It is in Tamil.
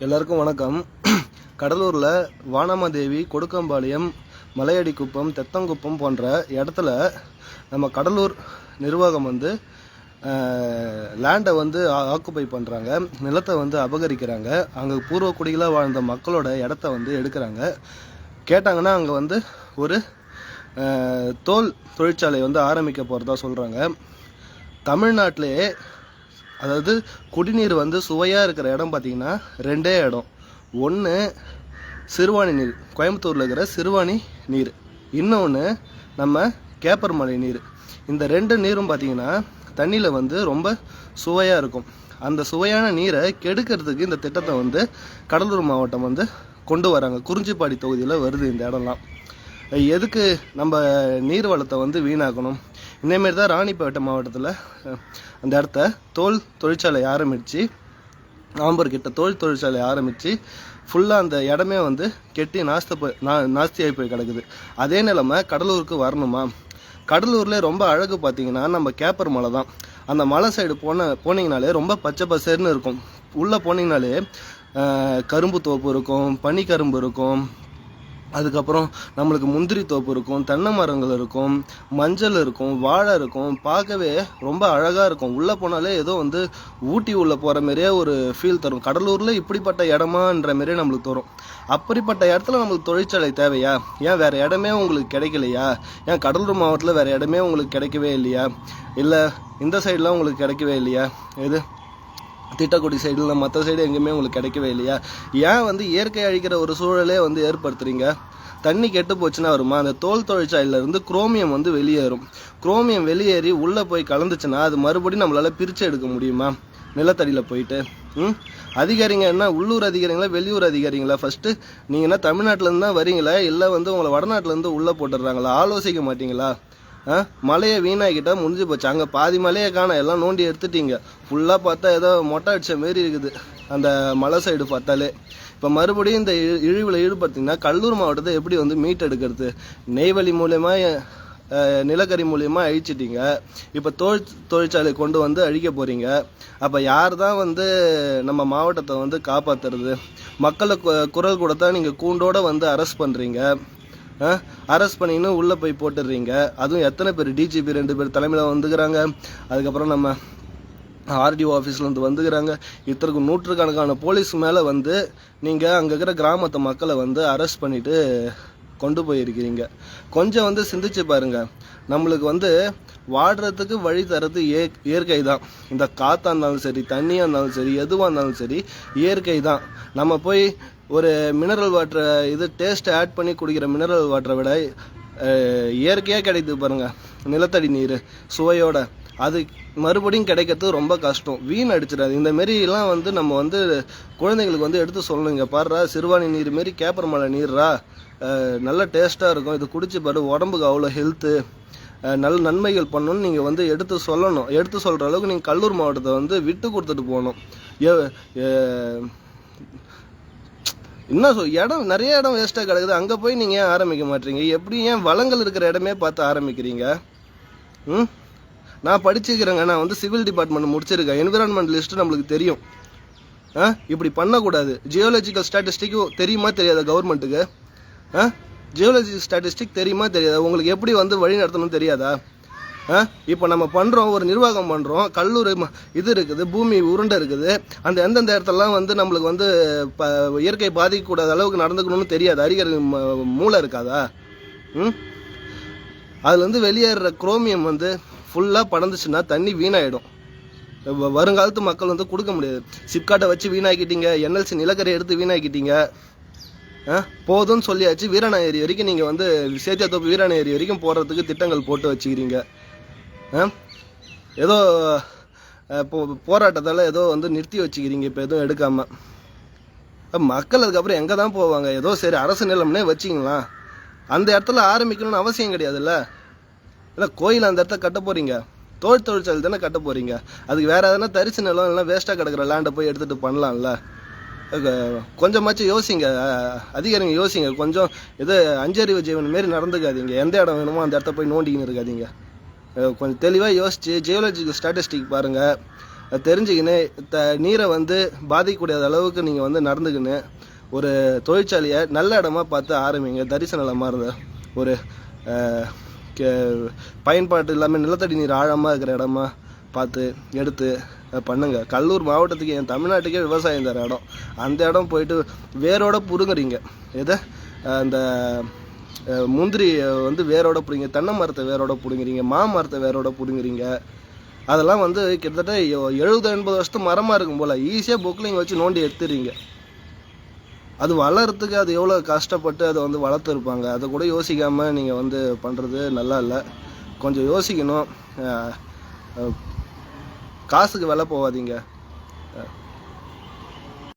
எல்லாருக்கும் வணக்கம். கடலூரில் வானமாதேவி, கொடுக்கம்பாளையம், மலையடிக்குப்பம், தெத்தங்குப்பம் போன்ற இடத்துல நம்ம கடலூர் நிர்வாகம் லேண்டை ஆக்குப்பை பண்ணுறாங்க, நிலத்தை அபகரிக்கிறாங்க. அங்கே பூர்வக்குடிகளாக வாழ்ந்த மக்களோட இடத்த எடுக்கிறாங்க. கேட்டாங்கன்னா அங்கே ஒரு தோல் தொழிற்சாலை ஆரம்பிக்க போகிறதா சொல்கிறாங்க. தமிழ்நாட்டிலே அதாவது குடிநீர் சுவையாக இருக்கிற இடம் பார்த்திங்கன்னா ரெண்டே இடம். ஒன்று சிறுவாணி நீர், கோயம்புத்தூரில் இருக்கிற சிறுவாணி நீர். இன்னொன்று நம்ம கேப்பர்மலை நீர். இந்த ரெண்டு நீரும் பார்த்திங்கன்னா தண்ணியில் ரொம்ப சுவையாக இருக்கும். அந்த சுவையான நீரை கெடுக்கிறதுக்கு இந்த திட்டத்தை கடலூர் மாவட்டம் கொண்டு வராங்க. குறிஞ்சிப்பாடி தொகுதியில் வருது இந்த இடம்லாம். எதுக்கு நம்ம நீர் வளத்தை வீணாக்கணும்? இதேமாரி தான் ராணிப்பேட்டை மாவட்டத்தில் அந்த இடத்த தோல் தொழிற்சாலை ஆரம்பித்து, ஆம்பர்கிட்ட தோல் தொழிற்சாலை ஆரம்பித்து ஃபுல்லாக அந்த இடமே கெட்டி நாஸ்தியாகி போய் கிடக்குது. அதே நிலைமை கடலூருக்கு வரணுமா? கடலூரில் ரொம்ப அழகு பார்த்திங்கன்னா நம்ம கேப்பர் மலை தான். அந்த மலை சைடு போனீங்கனாலே ரொம்ப பச்சை பசேர்னு இருக்கும். உள்ளே போனீங்கனாலே கரும்பு தோப்பு இருக்கும், பனிக்கரும்பு இருக்கும், அதுக்கப்புறம் நம்மளுக்கு முந்திரி தோப்பு இருக்கும், தென்னை மரங்கள் இருக்கும், மஞ்சள் இருக்கும், வாழை இருக்கும். பார்க்கவே ரொம்ப அழகாக இருக்கும். உள்ளே போனாலே ஏதோ ஊட்டி உள்ளே போகிற மாதிரியே ஒரு ஃபீல் தரும். கடலூரில் இப்படிப்பட்ட இடமான்ற மாதிரியே நம்மளுக்கு தரும். அப்படிப்பட்ட இடத்துல நம்மளுக்கு தொழிற்சாலை தேவையா? ஏன் வேறு இடமே உங்களுக்கு கிடைக்கலையா? ஏன் கடலூர் மாவட்டத்தில் வேறு இடமே உங்களுக்கு கிடைக்கவே இல்லையா? இல்லை இந்த சைடெலாம் உங்களுக்கு கிடைக்கவே இல்லையா? இது திட்டக்குடி சைடில் மற்ற சைடு எங்கேயுமே உங்களுக்கு கிடைக்கவே இல்லையா? ஏன் இயற்கை அழிக்கிற ஒரு சூழலே ஏற்படுத்துறீங்க? தண்ணி கெட்டு போச்சுன்னா வருமா? அந்த தோல் தொழிற்சாலையிலேருந்து குரோமியம் வெளியேறும். குரோமியம் வெளியேறி உள்ளே போய் கலந்துச்சுன்னா அது மறுபடியும் நம்மளால் பிரித்து எடுக்க முடியுமா நிலத்தடியில் போயிட்டு? அதிகாரிங்க என்ன உள்ளூர் அதிகாரிங்களா வெளியூர் அதிகாரிங்களா? ஃபஸ்ட்டு நீங்கள் என்ன தமிழ்நாட்டிலேருந்து தான் வரீங்களா, இல்லை உங்களை வடநாட்டிலேருந்து உள்ளே போட்டுடுறாங்களா? ஆலோசிக்க மாட்டிங்களா? மலையை வீணாக்கிட்டா முடிஞ்சு போச்சு. அங்கே பாதி மலையை காண, எல்லாம் நோண்டி எடுத்துட்டீங்க. ஃபுல்லாக பார்த்தா ஏதோ மொட்டை அடித்த மாரி இருக்குது அந்த மலை சைடு பார்த்தாலே. இப்போ மறுபடியும் இந்த இழிவில் ஈடுபடுத்திங்கன்னா கடலூர் மாவட்டத்தை எப்படி மீட் எடுக்கிறது? நெய்வேலி மூலயமா நிலக்கரி மூலியமாக அழிச்சிட்டிங்க. இப்போ தொழிற்சாலை கொண்டு அழிக்க போகிறீங்க. அப்போ யார் தான் நம்ம மாவட்டத்தை காப்பாற்றுறது? மக்களை குரல் கூட தான் நீங்கள் கூண்டோடு அரெஸ்ட் பண்ணுறீங்க. அரெஸ்ட் பண்ணின்னு உள்ளே போய் போட்டுடுறீங்க. அதுவும் எத்தனை பேர்? டிஜிபி 2 பேர் தலைமையில் வந்துக்கிறாங்க. அதுக்கப்புறம் நம்ம ஆர்டிஓ ஆஃபீஸ்லேருந்து வந்துக்கிறாங்க. இத்தனைக்கு நூற்றுக்கணக்கான போலீஸ் மேலே நீங்கள் அங்கே இருக்கிற கிராமத்து மக்களை அரெஸ்ட் பண்ணிவிட்டு கொண்டு போயிருக்கிறீங்க. கொஞ்சம் சிந்திச்சு பாருங்கள். நம்மளுக்கு வாடுறதுக்கு வழி தரது இயற்கை தான். இந்த காற்றாக இருந்தாலும் சரி, தண்ணியாக இருந்தாலும் சரி, எதுவாக இருந்தாலும் சரி, இயற்கை தான். நம்ம போய் ஒரு மினரல் வாட்டரை டேஸ்ட் ஆட் பண்ணி குடிக்கிற மினரல் வாட்டரை விட இயற்கையாக கிடைக்குது பாருங்கள் நிலத்தடி நீர் சுவையோட. அது மறுபடியும் கிடைக்கிறது ரொம்ப கஷ்டம். வீண் அடிச்சிடாது. இந்த மாரிலாம் நம்ம குழந்தைங்களுக்கு எடுத்து சொல்லணும். இங்கே பாடுறா, சிறுவாணி நீர் மாரி கேப்பர் மலை நீர்ரா, நல்ல டேஸ்ட்டாக இருக்கும், இது குடிச்சு பாரு, உடம்புக்கு அவ்வளோ ஹெல்த்து, நல்ல நன்மைகள் பண்ணணும்னு நீங்கள் எடுத்து சொல்லணும். எடுத்து சொல்கிற அளவுக்கு நீங்கள் கடலூர் மாவட்டத்தை விட்டு கொடுத்துட்டு போகணும். இன்னும் இடம் நிறைய இடம் வேஸ்ட்டாக கிடக்குது. அங்கே போய் நீங்கள் ஏன் ஆரம்பிக்க மாட்டீங்க? எப்படி ஏன் வளங்கள் இருக்கிற இடமே பார்த்து ஆரம்பிக்கிறீங்க? நான் படிச்சுக்கிறேங்க. நான் சிவில் டிபார்ட்மெண்ட் முடிச்சிருக்கேன். என்விரான்மெண்டலிஸ்ட்டு நம்மளுக்கு தெரியும். இப்படி பண்ணக்கூடாது. ஜியோலஜிக்கல் ஸ்டாட்டிஸ்டிக் தெரியுமா தெரியாதா கவர்மெண்ட்டுக்கு? ஜியோலஜிக்கல் ஸ்டாட்டிஸ்டிக் தெரியுமா தெரியாதா? உங்களுக்கு எப்படி வழி நடத்தணும்னு தெரியாதா? இப்போ நம்ம பண்ணுறோம், ஒரு நிர்வாகம் பண்ணுறோம், கல்லூரி இது இருக்குது, பூமி உருண்டை இருக்குது. அந்த எந்தெந்த இடத்துலலாம் நம்மளுக்கு இயற்கை பாதிக்கக்கூடாத அளவுக்கு நடந்துக்கணும்னு தெரியாது. அறிஞர் மூளை இருக்காதா? அதுலேருந்து வெளியேற குரோமியம் ஃபுல்லாக படந்துச்சுன்னா தண்ணி வீணாயிடும். வருங்காலத்து மக்கள் கொடுக்க முடியாது. சிப்காட்டை வச்சு வீணாக்கிட்டீங்க, என்எல்சி நிலக்கரை எடுத்து வீணாக்கிட்டீங்க. போதும்னு சொல்லியாச்சு. வீராண ஏரி வரைக்கும் நீங்கள் சேத்தியாத்தோப்பு வீராண ஏரி வரைக்கும் போகிறதுக்கு திட்டங்கள் போட்டு வச்சுக்கிறீங்க. ஏதோ போராட்டத்தால் ஏதோ நிறுத்தி வச்சுக்கிறீங்க. இப்போ எதுவும் எடுக்காமல் மக்கள் அதுக்கப்புறம் எங்கே தான் போவாங்க? ஏதோ சரி அரசு நிலம்னே வச்சிங்களா? அந்த இடத்துல ஆரம்பிக்கணும்னு அவசியம் கிடையாதுல்ல. இல்லை கோயில் அந்த இடத்த கட்ட போகிறீங்க, தொழிற்சாலை தானே கட்ட போகிறீங்க. அதுக்கு வேறு எதனா தரிசு நிலம் இல்லைனா வேஸ்ட்டாக கிடக்கிற லேண்டை போய் எடுத்துகிட்டு பண்ணலாம்ல. கொஞ்சமாச்சும் யோசிங்க, அதிகாரிங்க யோசிங்க. கொஞ்சம் இது அஞ்சறிவு ஜீவன் மாரி நடந்துக்காதீங்க. எந்த இடம் வேணுமோ அந்த இடத்த போய் நோண்டிக்கின்னு இருக்காதீங்க. கொஞ்சம் தெளிவாக யோசிச்சு ஜியோலஜிக்கல் ஸ்டாட்டிஸ்டிக் பாருங்கள். தெரிஞ்சுக்கின்னு நீரை வந்து பாதிக்கக்கூடிய அளவுக்கு நீங்கள் வந்து நடந்துக்கின்னு ஒரு தொழிற்சாலையை நல்ல இடமா பார்த்து ஆரம்பிங்க. தரிசன நிலமாக இருந்த ஒரு பயன்பாட்டு இல்லாமல் நிலத்தடி நீர் ஆழமாக இருக்கிற இடமா பார்த்து எடுத்து பண்ணுங்க. கடலூர் மாவட்டத்துக்கு என் தமிழ்நாட்டுக்கே விவசாயம் தர இடம், அந்த இடம் போயிட்டு வேரோட புடுங்குறீங்க. எதை அந்த முந்திரி வந்து வேரோட பிடிங்க, தென்னை மரத்தை வேரோட பிடுங்குறீங்க, மாமரத்தை வேரோட பிடுங்குறீங்க. அதெல்லாம் வந்து கிட்டத்தட்ட 70-80 வருஷத்து மரமாக இருக்கும் போல் ஈஸியாக பொக்லிங்க வச்சு நோண்டி எடுத்துறீங்க. அது வளர்கிறதுக்கு அது எவ்வளோ கஷ்டப்பட்டு அதை வந்து வளர்த்துருப்பாங்க, அதை கூட யோசிக்காமல் நீங்கள் வந்து பண்ணுறது நல்லா இல்லை. கொஞ்சம் யோசிக்கணும். காசுக்கு விலை போகாதீங்க.